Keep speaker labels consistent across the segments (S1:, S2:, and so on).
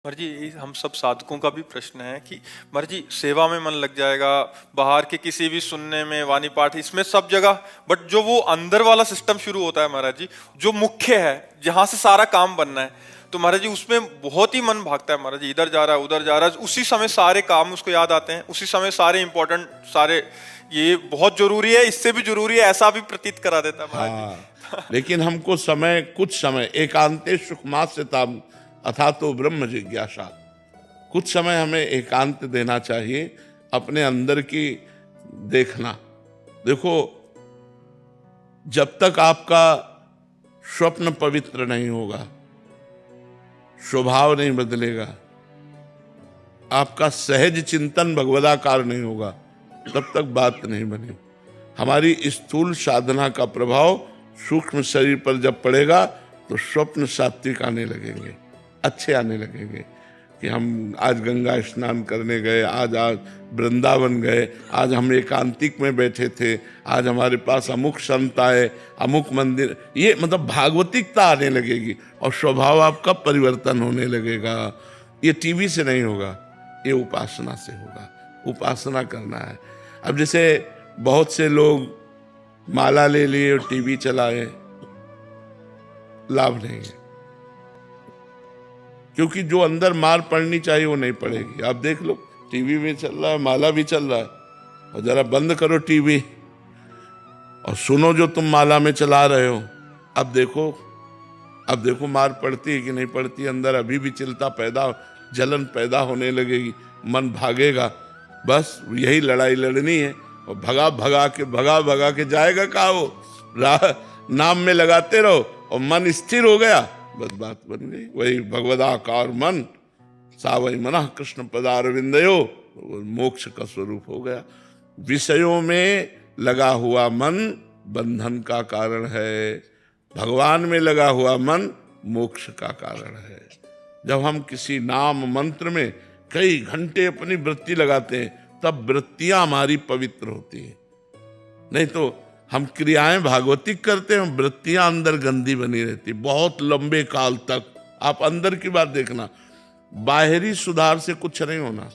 S1: महाराज जी, हम सब साधकों का भी प्रश्न है कि महाराज जी सेवा में मन लग जाएगा, बाहर के किसी भी सुनने में, वाणी पाठ, इसमें सब जगह, बट जो वो अंदर वाला सिस्टम शुरू होता है महाराज जी, जो मुख्य है, जहां से सारा काम बनना है, तो महाराज जी उसमें बहुत ही मन भागता है महाराज जी, इधर जा रहा है उधर जा रहा है, उसी समय सारे काम उसको याद आते हैं, उसी समय सारे इंपॉर्टेंट, सारे ये बहुत जरूरी है, इससे भी जरूरी है, ऐसा भी प्रतीत करा देता है महाराज
S2: हाँ, लेकिन हमको समय, कुछ समय एकांते सुखमास्यताम अथा तो ब्रह्म जिज्ञासा, कुछ समय हमें एकांत देना चाहिए, अपने अंदर की देखना। देखो, जब तक आपका स्वप्न पवित्र नहीं होगा, स्वभाव नहीं बदलेगा, आपका सहज चिंतन भगवदाकार नहीं होगा, तब तक बात नहीं बनी। हमारी स्थूल साधना का प्रभाव सूक्ष्म शरीर पर जब पड़ेगा तो स्वप्न सात्विक आने लगेंगे, अच्छे आने लगेंगे कि हम आज गंगा स्नान करने गए, आज वृंदावन गए, आज हम एकांतिक में बैठे थे, आज हमारे पास अमुक संत आए, अमुक मंदिर, ये मतलब भागवतिकता आने लगेगी और स्वभाव आपका परिवर्तन होने लगेगा। ये टीवी से नहीं होगा, ये उपासना से होगा। उपासना करना है। अब जैसे बहुत से लोग माला ले लिए और टीवी चलाए, लाभ नहीं है, क्योंकि जो अंदर मार पड़नी चाहिए वो नहीं पड़ेगी। आप देख लो, टीवी में चल रहा है, माला भी चल रहा है, और जरा बंद करो टीवी और सुनो जो तुम माला में चला रहे हो। अब देखो मार पड़ती है कि नहीं पड़ती। अंदर अभी भी चिंता पैदा, जलन पैदा होने लगेगी, मन भागेगा। बस यही लड़ाई लड़नी है, और भगा भगा के जाएगा कहाँ वो। नाम में लगाते रहो और मन स्थिर हो गया, बस बात बन गई। वही भगवदाकार मन, सावई मनः कृष्ण पदारविंदयो, मोक्ष का स्वरूप हो गया। विषयों में लगा हुआ मन बंधन का कारण है, भगवान में लगा हुआ मन मोक्ष का कारण है। जब हम किसी नाम मंत्र में कई घंटे अपनी वृत्ति लगाते हैं, तब वृत्तियां हमारी पवित्र होती हैं। नहीं तो हम क्रियाएं भागवतिक करते हैं, वृत्तियां अंदर गंदी बनी रहती बहुत लंबे काल तक। आप अंदर की बात देखना, बाहरी सुधार से कुछ नहीं होना,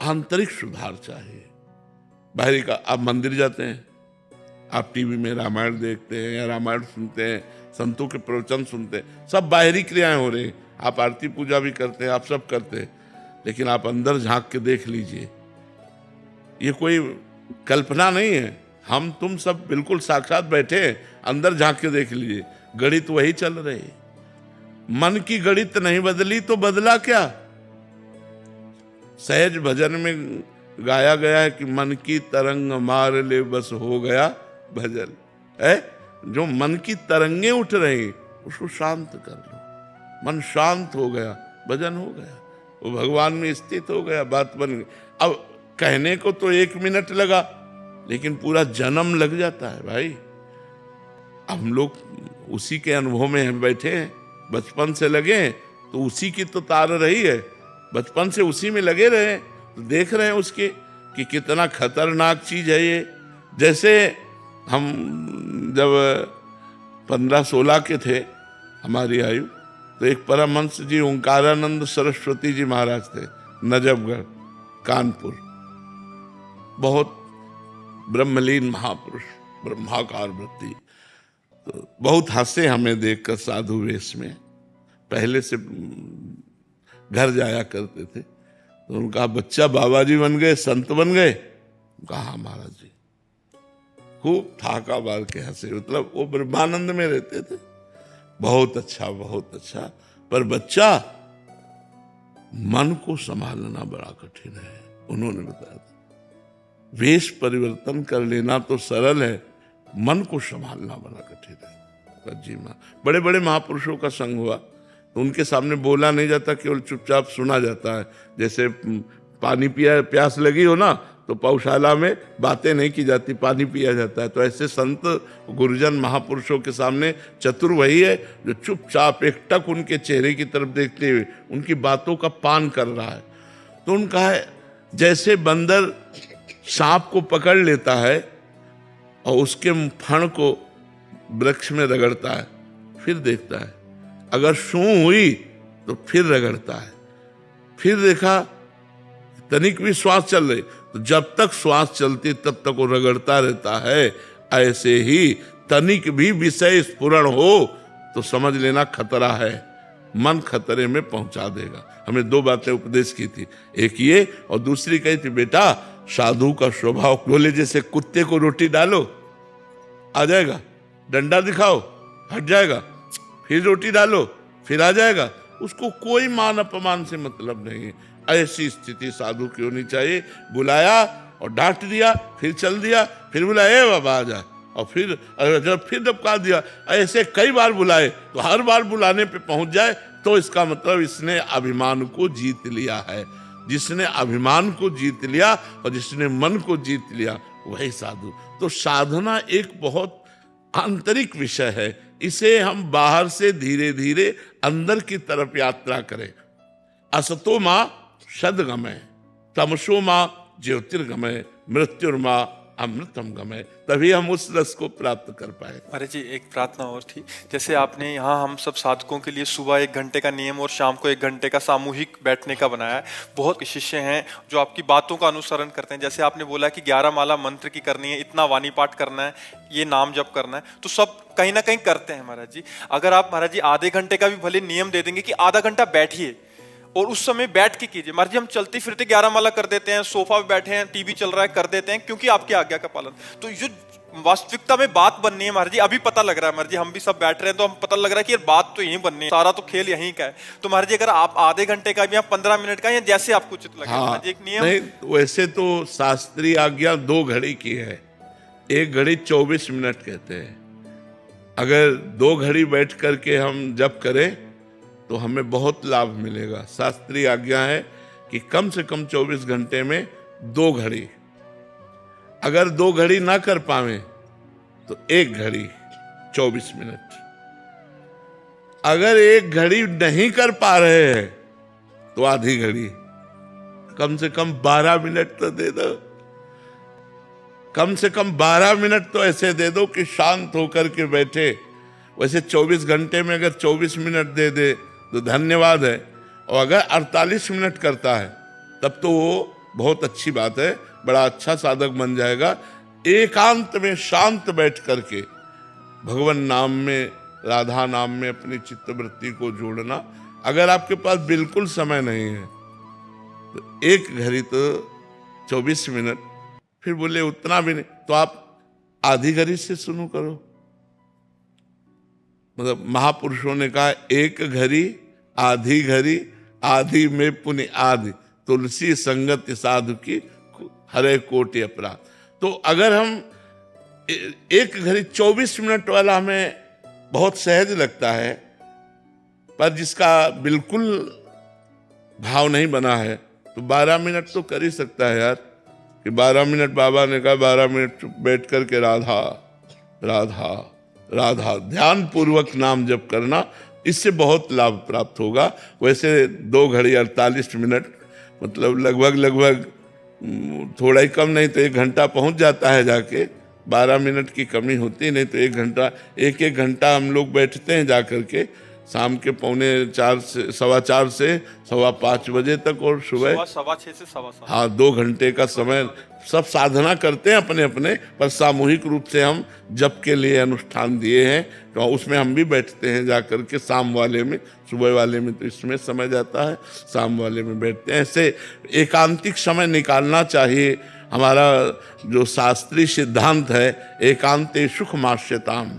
S2: आंतरिक सुधार चाहिए। बाहरी का, आप मंदिर जाते हैं, आप टीवी में रामायण देखते हैं या रामायण सुनते हैं, संतों के प्रवचन सुनते हैं, सब बाहरी क्रियाएं हो रही हैं। आप आरती पूजा भी करते हैं, आप सब करते हैं, लेकिन आप अंदर झांक के देख लीजिए। ये कोई कल्पना नहीं है, हम तुम सब बिल्कुल साक्षात बैठे हैं, अंदर झांक के देख लीजिए, गणित वही चल रही है। मन की गणित नहीं बदली तो बदला क्या? सहज भजन में गाया गया है कि मन की तरंग मार ले बस हो गया भजन है। जो मन की तरंगे उठ रही उसको शांत कर लो, मन शांत हो गया, भजन हो गया, वो भगवान में स्थित हो गया, बात बन गई। अब कहने को तो 1 मिनट लगा, लेकिन पूरा जन्म लग जाता है भाई। हम लोग उसी के अनुभव में बैठे हैं, बचपन से लगे हैं, तो उसी की तो तार रही है, बचपन से उसी में लगे रहे, तो देख रहे हैं उसके कि कितना खतरनाक चीज है ये। जैसे हम जब 15-16 के थे, हमारी आयु, तो एक परमहंस जी ओंकारानंद सरस्वती जी महाराज थे, नजफगढ़ कानपुर, बहुत ब्रह्मलीन महापुरुष, ब्रह्माकार वृत्ति। तो बहुत हंसे हमें देखकर साधु वेश में, पहले से घर जाया करते थे। तो उनका बच्चा बाबा जी बन गए, संत बन गए। कहा महाराज जी, खूब ठाका मार के हंसे, मतलब वो ब्रह्मानंद में रहते थे। बहुत अच्छा, बहुत अच्छा, पर बच्चा, मन को संभालना बड़ा कठिन है। उन्होंने बताया था, वेश परिवर्तन कर लेना तो सरल है, मन को संभालना बड़ा कठिन है। जी माँ, बड़े बड़े महापुरुषों का संग हुआ तो उनके सामने बोला नहीं जाता, केवल चुपचाप सुना जाता है। जैसे पानी पिया, प्यास लगी हो ना, तो पौशाला में बातें नहीं की जाती, पानी पिया जाता है। तो ऐसे संत गुरुजन महापुरुषों के सामने चतुर वही है जो चुपचाप एकटक उनके चेहरे की तरफ देखते हुए उनकी बातों का पान कर रहा है। तो उनका है, जैसे बंदर सांप को पकड़ लेता है और उसके फण को वृक्ष में रगड़ता है, फिर देखता है अगर सूं हुई तो फिर रगड़ता है, फिर देखा तनिक भी श्वास चल रही तो जब तक श्वास चलती तब तक वो रगड़ता रहता है। ऐसे ही तनिक भी विषय स्फुरण हो तो समझ लेना खतरा है, मन खतरे में पहुंचा देगा। हमें 2 बातें उपदेश की थी, एक ये और दूसरी कही थी बेटा साधु का स्वभाव, बोले जैसे कुत्ते को रोटी डालो आ जाएगा, डंडा दिखाओ हट जाएगा, फिर रोटी डालो फिर आ जाएगा, उसको कोई मान अपमान से मतलब नहीं है। ऐसी स्थिति साधु की होनी चाहिए। बुलाया और डांट दिया, फिर चल दिया, फिर बुलाया ए बाबा आ जा, और फिर डबका दिया। ऐसे कई बार बुलाए तो हर बार बुलाने पे पहुंच जाए तो इसका मतलब इसने अभिमान को जीत लिया है। जिसने अभिमान को जीत लिया और जिसने मन को जीत लिया वही साधु। तो साधना एक बहुत आंतरिक विषय है, इसे हम बाहर से धीरे धीरे अंदर की तरफ यात्रा करें। असतो मां सद्गमय, तमसो मां ज्योतिर्गमय, मृत्युर्मा अमृतम गमय, तभी हम उस रस को प्राप्त कर पाए।
S1: महाराज जी एक प्रार्थना और थी, जैसे आपने यहाँ हम सब साधकों के लिए सुबह 1 घंटे का नियम और शाम को 1 घंटे का सामूहिक बैठने का बनाया है। बहुत शिष्य हैं जो आपकी बातों का अनुसरण करते हैं। जैसे आपने बोला कि 11 माला मंत्र की करनी है, इतना वाणी पाठ करना है, ये नाम जप करना है, तो सब कहीं ना कहीं करते हैं महाराज जी। अगर आप महाराज जी आधे घंटे का भी भले नियम दे देंगे कि आधा घंटा बैठिए और उस समय बैठ के कीजिए। महाराज जी हम चलते फिरते 11 माला कर देते हैं, सोफा पे बैठे हैं, टीवी चल रहा है कर देते हैं, क्योंकि आपकी आज्ञा का पालन। तो जो वास्तविकता में बात बननी है महाराज जी, अभी पता लग रहा है महाराज जी, हम भी सब बैठ रहे हैं तो हम पता लग रहा है कि यार बात तो यहीं बननी है, सारा तो खेल यहीं का है। तो महाराज जी अगर आप आधे घंटे का भी या 15 मिनट का या जैसे आपको उचित लगे।
S2: हाँ,
S1: एक नियम
S2: नहीं वैसे तो शास्त्रीय आज्ञा 2 घड़ी की है, 1 घड़ी 24 मिनट कहते हैं। अगर 2 घड़ी बैठ करके हम जप करें तो हमें बहुत लाभ मिलेगा। शास्त्रीय आज्ञा है कि कम से कम 24 घंटे में 2 घड़ी, अगर 2 घड़ी ना कर पावे तो 1 घड़ी 24 मिनट, अगर 1 घड़ी नहीं कर पा रहे हैं तो आधी घड़ी, कम से कम 12 मिनट तो दे दो, कम से कम 12 मिनट तो ऐसे दे दो कि शांत होकर के बैठे। वैसे 24 घंटे में अगर 24 मिनट दे दे तो धन्यवाद है, और अगर 48 मिनट करता है तब तो वो बहुत अच्छी बात है, बड़ा अच्छा साधक बन जाएगा। एकांत में शांत बैठ करके भगवान नाम में, राधा नाम में अपनी चित्तवृत्ति को जोड़ना। अगर आपके पास बिल्कुल समय नहीं है तो 1 घड़ी तो 24 मिनट, फिर बोले उतना भी नहीं तो आप आधी घड़ी से शुरू करो। मतलब महापुरुषों ने कहा 1 घड़ी आधी घड़ी, आधी में पुण्य आदि, तुलसी संगत साधु की हरे कोटि अपराध। तो अगर हम 1 घड़ी 24 मिनट वाला हमें बहुत सहज लगता है, पर जिसका बिल्कुल भाव नहीं बना है तो 12 मिनट तो कर ही सकता है यार। कि 12 मिनट बाबा ने कहा 12 मिनट बैठ करके राधा राधा राधा ध्यान पूर्वक नाम जप करना, इससे बहुत लाभ प्राप्त होगा। वैसे 2 घड़ी 48 मिनट मतलब लगभग थोड़ा ही कम, नहीं तो 1 घंटा पहुंच जाता है जाके। 12 मिनट की कमी होती नहीं तो 1 घंटा, 1 घंटा हम लोग बैठते हैं जाकर के शाम के 4:45 से 4:15 से 5:15 बजे तक, और सुबह
S1: 6:15 से 7:15।
S2: हाँ 2 घंटे का समय सब साधना करते हैं अपने अपने, पर सामूहिक रूप से हम जप के लिए अनुष्ठान दिए हैं तो उसमें हम भी बैठते हैं जाकर के। शाम वाले में, सुबह वाले में तो इसमें समय जाता है, शाम वाले में बैठते हैं। ऐसे एकांतिक समय निकालना चाहिए। हमारा जो शास्त्रीय सिद्धांत है एकांते सुख मास्यताम,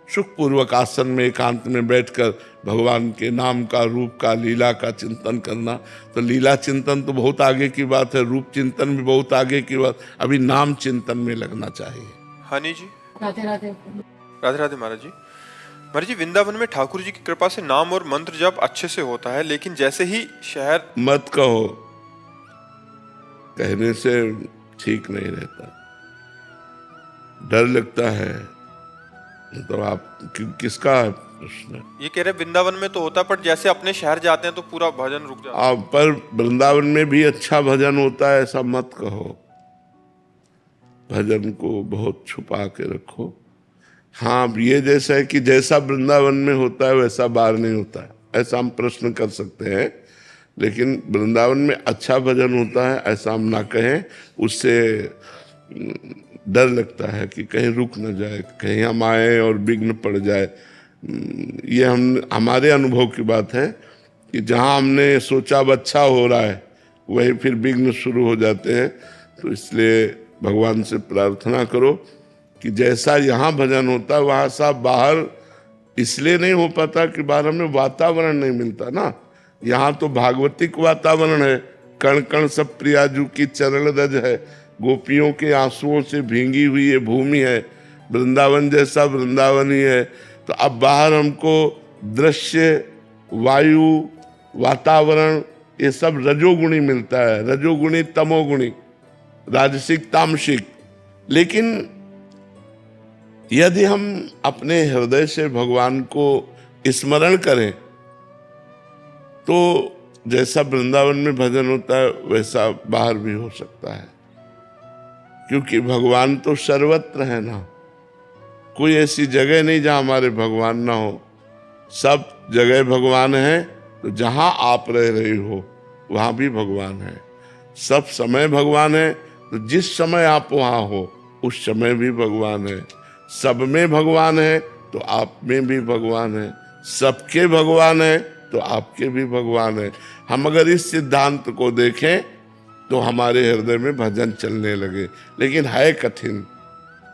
S2: सुखपूर्वक आसन में एकांत में बैठकर भगवान के नाम का, रूप का, लीला का चिंतन करना। तो लीला चिंतन तो बहुत आगे की बात है, रूप चिंतन भी बहुत आगे की बात, अभी नाम चिंतन में लगना चाहिए।
S1: हनी जी
S3: राधे राधे।
S1: राधे राधे महाराज जी। महाराज जी वृंदावन में ठाकुर जी की कृपा से नाम और मंत्र जप अच्छे से होता है, लेकिन जैसे ही शहर
S2: मत कहो, कहने से ठीक नहीं रहता, डर लगता है। तो आप किसका प्रश्न?
S1: ये कह रहे वृंदावन में तो होता है, पर जैसे अपने शहर जाते हैं तो पूरा भजन रुक जाता है।
S2: आप पर वृंदावन में भी अच्छा भजन होता है ऐसा मत कहो। भजन को बहुत छुपा के रखो। हाँ, अब ये जैसा है कि जैसा वृंदावन में होता है वैसा बाहर नहीं होता है, ऐसा हम प्रश्न कर सकते हैं। लेकिन वृंदावन में अच्छा भजन होता है ऐसा हम ना कहें, उससे डर लगता है कि कहीं रुक न जाए, कहीं हम आए और विघ्न पड़ जाए। ये हमारे अनुभव की बात है कि जहाँ हमने सोचा अब अच्छा हो रहा है वही फिर विघ्न शुरू हो जाते हैं। तो इसलिए भगवान से प्रार्थना करो कि जैसा यहाँ भजन होता है वहाँ साहब बाहर इसलिए नहीं हो पाता कि बाहर हमें वातावरण नहीं मिलता ना। यहाँ तो भागवतिक वातावरण है, कण कण सब प्रियाजू की चरण रज है, गोपियों के आंसुओं से भींगी हुई ये भूमि है, वृंदावन जैसा वृंदावन ही है। तो अब बाहर हमको दृश्य, वायु, वातावरण ये सब रजोगुणी मिलता है, रजोगुणी तमोगुणी, राजसिक तामसिक। लेकिन यदि हम अपने हृदय से भगवान को स्मरण करें तो जैसा वृंदावन में भजन होता है वैसा बाहर भी हो सकता है, क्योंकि भगवान तो सर्वत्र है ना। कोई ऐसी जगह नहीं जहां हमारे भगवान ना हो, सब जगह भगवान है। तो जहां आप रह रहे हो वहां भी भगवान है, सब समय भगवान है। तो जिस समय आप वहां हो उस समय भी भगवान है। सब में भगवान है तो आप में भी भगवान है, सबके भगवान है तो आपके भी भगवान है। हम अगर इस सिद्धांत को देखें तो हमारे हृदय में भजन चलने लगे। लेकिन है कठिन,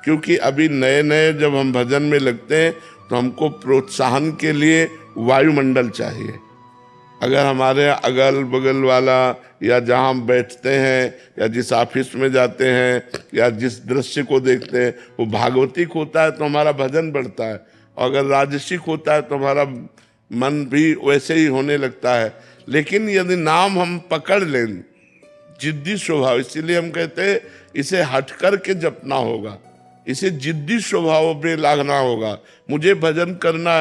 S2: क्योंकि अभी नए नए जब हम भजन में लगते हैं तो हमको प्रोत्साहन के लिए वायुमंडल चाहिए। अगर हमारे अगल बगल वाला या जहाँ हम बैठते हैं या जिस ऑफिस में जाते हैं या जिस दृश्य को देखते हैं वो भागवतिक होता है तो हमारा भजन बढ़ता है, और अगर राजसिक होता है तो हमारा मन भी वैसे ही होने लगता है। लेकिन यदि नाम हम पकड़ लें, जिद्दी स्वभाव, इसीलिए हम कहते हैं इसे हट कर के जपना होगा, इसे जिद्दी स्वभाव में लागना होगा। मुझे भजन करना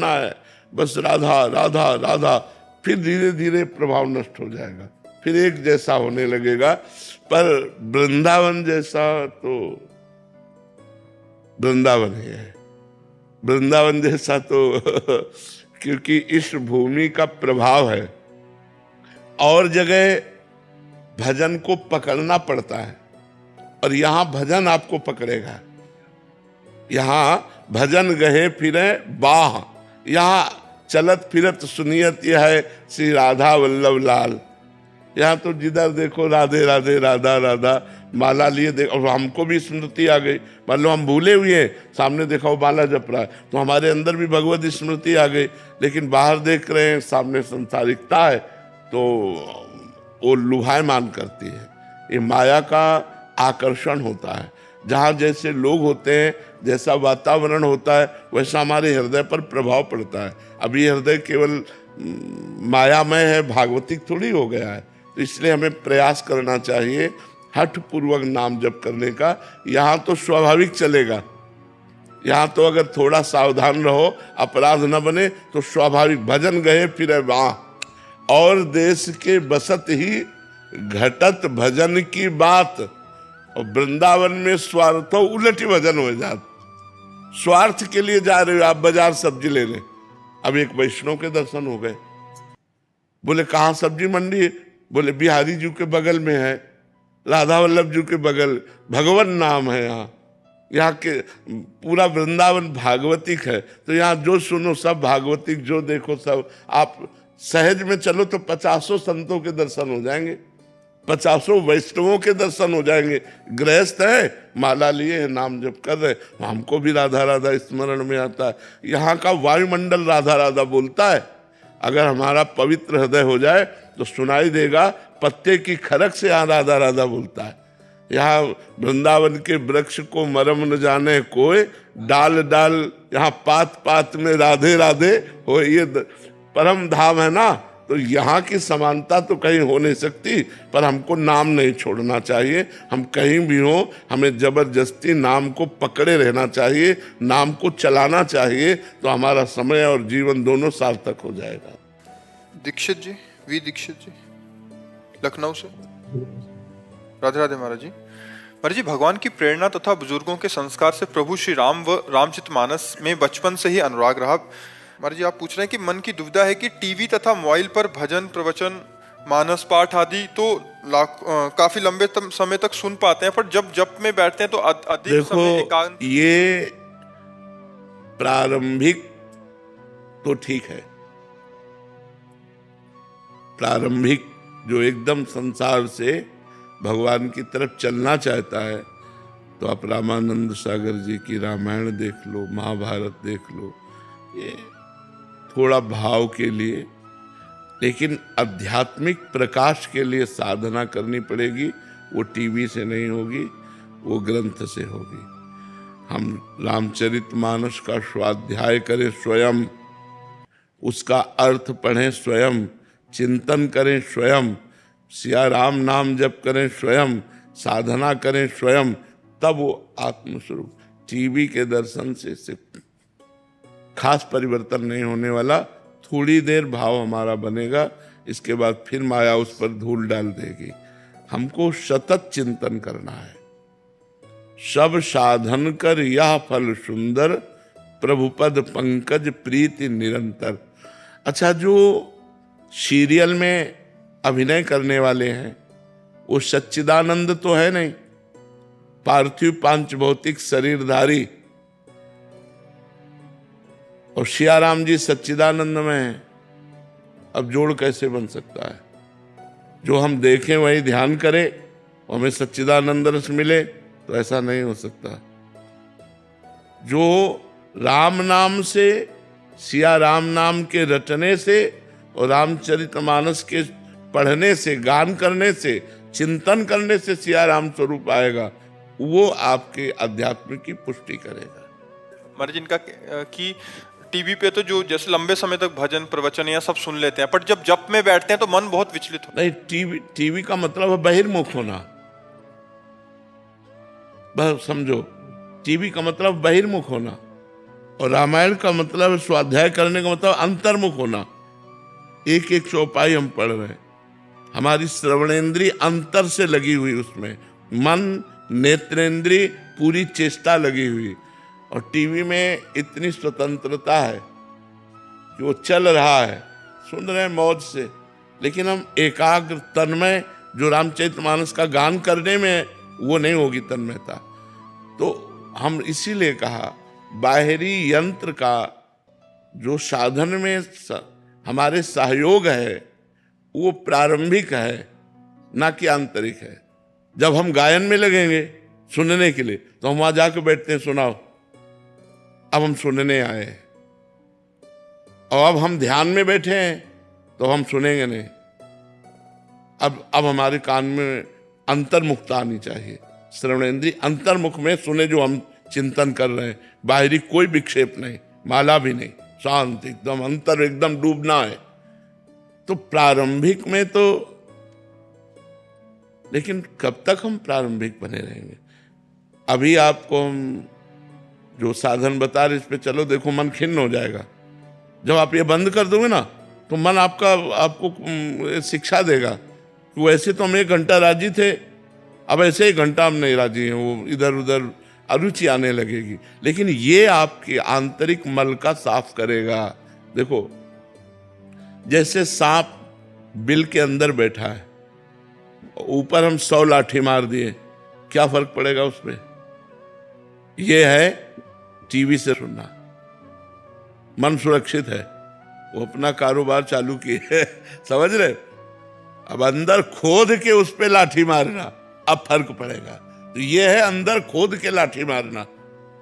S2: है बस, राधा राधा राधा। फिर धीरे धीरे प्रभाव नष्ट हो जाएगा, फिर एक जैसा होने लगेगा। पर वृंदावन जैसा तो वृंदावन ही है, वृंदावन जैसा तो क्योंकि इस भूमि का प्रभाव है। और जगह भजन को पकड़ना पड़ता है और यहाँ भजन आपको पकड़ेगा। यहाँ भजन गहे फिरे बाह, यहाँ चलत फिरत सुनियत यह है श्री राधा वल्लभ लाल। यहाँ तो जिधर देखो राधे राधे राधा राधा, माला लिए देखो। और हमको भी स्मृति आ गई, मान लो हम भूले हुए हैं, सामने देखा वो माला जप रहा है तो हमारे अंदर भी भगवत स्मृति आ गई। लेकिन बाहर देख रहे हैं, सामने संसारिकता है तो वो लुभायमान करती है। ये माया का आकर्षण होता है। जहाँ जैसे लोग होते हैं, जैसा वातावरण होता है, वैसा हमारे हृदय पर प्रभाव पड़ता है। अभी हृदय केवल मायामय है, भागवतिक थोड़ी हो गया है। तो इसलिए हमें प्रयास करना चाहिए हठ पूर्वक नाम जप करने का। यहाँ तो स्वाभाविक चलेगा, यहाँ तो अगर थोड़ा सावधान रहो, अपराध न बने तो स्वाभाविक भजन गए फिर वहाँ। और देश के बसत ही घटत भजन की बात, और वृंदावन में स्वार्थो उलटी भजन हो जात। स्वार्थ के लिए जा रहे हो आप बाजार सब्जी लेने, अब एक वैष्णव के दर्शन हो गए। बोले कहाँ सब्जी मंडी है? बोले बिहारी जी के बगल में है, राधा वल्लभ जी के बगल, भगवान नाम है। यहाँ के पूरा वृंदावन भागवतिक है। तो यहाँ जो सुनो सब भागवतिक, जो देखो सब। आप सहज में चलो तो 50 संतों के दर्शन हो जाएंगे, 50 वैष्णवों के दर्शन हो जाएंगे। गृहस्थ है, माला लिए है, नाम जप कर रहे, हमको भी राधा राधा स्मरण में आता है। यहाँ का वायुमंडल राधा राधा बोलता है। अगर हमारा पवित्र हृदय हो जाए तो सुनाई देगा, पत्ते की खरक से यहाँ राधा राधा बोलता है। यहाँ वृंदावन के वृक्ष को मरम न जाने कोई, डाल डाल यहाँ पात पात में राधे राधे हो। ये परम धाम है ना, तो यहाँ की समानता तो कहीं हो नहीं सकती। पर हमको नाम नहीं छोड़ना चाहिए। हम कहीं भी हो, हमें जबरदस्ती नाम को पकड़े रहना चाहिए, नाम को चलाना चाहिए, तो हमारा समय और जीवन दोनों सार्थक हो जाएगा।
S1: दीक्षित जी, वी दीक्षित जी, लखनऊ से। राधे राधे महाराज जी। पर जी भगवान की प्रेरणा तथा बुजुर्गों के संस्कार से प्रभु श्री राम व रामचरितमानस में बचपन से ही अनुराग रहा। महाराज जी आप पूछ रहे हैं कि मन की दुविधा है कि टीवी तथा मोबाइल पर भजन प्रवचन मानस पाठ आदि तो काफी लंबे समय तक सुन पाते हैं, पर जब जप में बैठते हैं तो अधिक समय एकांत।
S2: ये प्रारंभिक तो ठीक है, प्रारंभिक जो एकदम संसार से भगवान की तरफ चलना चाहता है, तो आप रामानंद सागर जी की रामायण देख लो, महाभारत देख लो, ये थोड़ा भाव के लिए, लेकिन आध्यात्मिक प्रकाश के लिए साधना करनी पड़ेगी। वो टीवी से नहीं होगी, वो ग्रंथ से होगी। हम रामचरितमानस का स्वाध्याय करें स्वयं, उसका अर्थ पढ़ें स्वयं, चिंतन करें स्वयं, सिया राम नाम जप करें स्वयं, साधना करें स्वयं, तब वो आत्मस्वरूप। टीवी के दर्शन से खास परिवर्तन नहीं होने वाला। थोड़ी देर भाव हमारा बनेगा, इसके बाद फिर माया उस पर धूल डाल देगी। हमको सतत चिंतन करना है। सब साधन कर यह फल सुंदर, प्रभुपद पंकज प्रीति निरंतर। अच्छा, जो सीरियल में अभिनय करने वाले हैं वो सच्चिदानंद तो है नहीं, पार्थिव पांच भौतिक शरीरधारी, और सियाराम जी सच्चिदानंद में है। अब जोड़ कैसे बन सकता है? जो हम देखें वही ध्यान करें और हमें सच्चिदानंद रस मिले, तो ऐसा नहीं हो सकता। जो राम नाम से, सिया राम नाम के रटने से और रामचरितमानस के पढ़ने से, गान करने से, चिंतन करने से सिया राम स्वरूप आएगा, वो आपके अध्यात्म की पुष्टि करेगा।
S1: महाराज इनका कि टीवी पे तो जो जैसे लंबे समय तक भजन प्रवचन या सब सुन लेते हैं, पर जब जप में बैठते हैं तो मन बहुत विचलित होता है।
S2: नहीं, टीवी का मतलब है बहिर्मुख होना। बस समझो, टीवी का मतलब बहिर्मुख होना, और रामायण का मतलब स्वाध्याय करने का मतलब अंतर्मुख होना। एक एक चौपाई हम पढ़ रहे हैं, हमारी श्रवणेंद्रिय अंतर से लगी हुई, उसमें मन नेत्रेंद्रिय पूरी चेष्टा लगी हुई। और टीवी में इतनी स्वतंत्रता है कि वो चल रहा है, सुन रहे हैं मौज से, लेकिन हम एकाग्र तन्मय जो रामचरितमानस का गान करने में वो नहीं होगी तन्मयता। तो हम इसीलिए कहा बाहरी यंत्र का जो साधन में हमारे सहयोग है वो प्रारंभिक है, ना कि आंतरिक है। जब हम गायन में लगेंगे सुनने के लिए तो हम वहां जाकर बैठते हैं, सुनाओ, अब हम सुनने आए हैं। और अब हम ध्यान में बैठे हैं तो हम सुनेंगे नहीं। अब हमारे कान में अंतर्मुखता आनी चाहिए, श्रवणेंद्रिय अंतर्मुख में सुने जो हम चिंतन कर रहे हैं। बाहरी कोई विक्षेप नहीं, माला भी नहीं, शांत एकदम, अंतर एकदम डूबना है। तो प्रारंभिक में तो, लेकिन कब तक हम प्रारंभिक बने रहेंगे? अभी आपको हम जो साधन बता रहे इस पे चलो, देखो मन खिन्न हो जाएगा। जब आप ये बंद कर दोगे ना तो मन आपको शिक्षा देगा कि वैसे तो हम 1 घंटा राजी थे, अब ऐसे 1 घंटा हम नहीं राजी हैं। वो इधर उधर अरुचि आने लगेगी, लेकिन ये आपके आंतरिक मल का साफ करेगा। देखो, जैसे सांप बिल के अंदर बैठा है, ऊपर हम 100 लाठी मार दिए, क्या फर्क पड़ेगा उस पर? यह है टीवी से सुनना। मन सुरक्षित है, वो अपना कारोबार चालू किए समझ रहे? अब अंदर खोद के उस पे लाठी मारना, अब फर्क पड़ेगा। तो ये है अंदर खोद के लाठी मारना।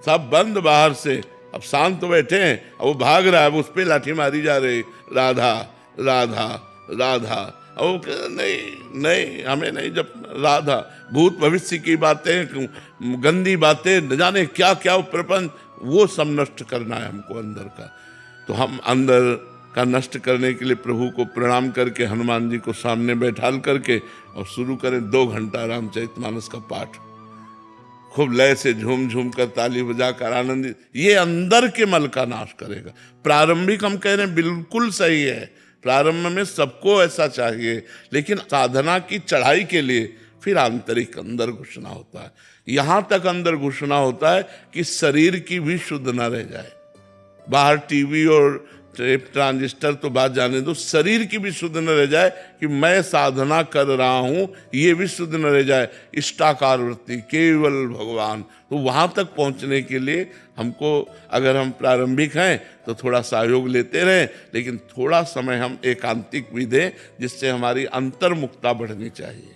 S2: सब बंद बाहर से, अब शांत तो बैठे हैं, अब वो भाग रहा है, अब उस पे लाठी मारी जा रही, राधा राधा राधा। अब नहीं नहीं, हमें नहीं, जब राधा, भूत भविष्य की बातें, गंदी बातें, न जाने क्या क्या प्रपंच, वो सब नष्ट करना है हमको अंदर का। तो हम अंदर का नष्ट करने के लिए प्रभु को प्रणाम करके, हनुमान जी को सामने बैठाल करके और शुरू करें 2 घंटा रामचरितमानस का पाठ, खूब लय से झूम झूम कर, ताली बजाकर, आनंदित। ये अंदर के मल का नाश करेगा। प्रारंभिक हम कह रहे हैं बिल्कुल सही है, प्रारंभ में सबको ऐसा चाहिए, लेकिन साधना की चढ़ाई के लिए फिर आंतरिक अंदर घुसना होता है। यहां तक अंदर घुसना होता है कि शरीर की भी शुद्ध न रह जाए। बाहर टीवी और टेप ट्रांजिस्टर तो बात जाने दो, शरीर की भी शुद्ध न रह जाए कि मैं साधना कर रहा हूं, ये भी शुद्ध न रह जाए। इष्टाकार वृत्ति, केवल भगवान। तो वहां तक पहुंचने के लिए हमको, अगर हम प्रारंभिक हैं तो थोड़ा सहयोग लेते रहें, लेकिन थोड़ा समय हम एकांतिक भी दें, जिससे हमारी अंतर्मुखता बढ़नी चाहिए।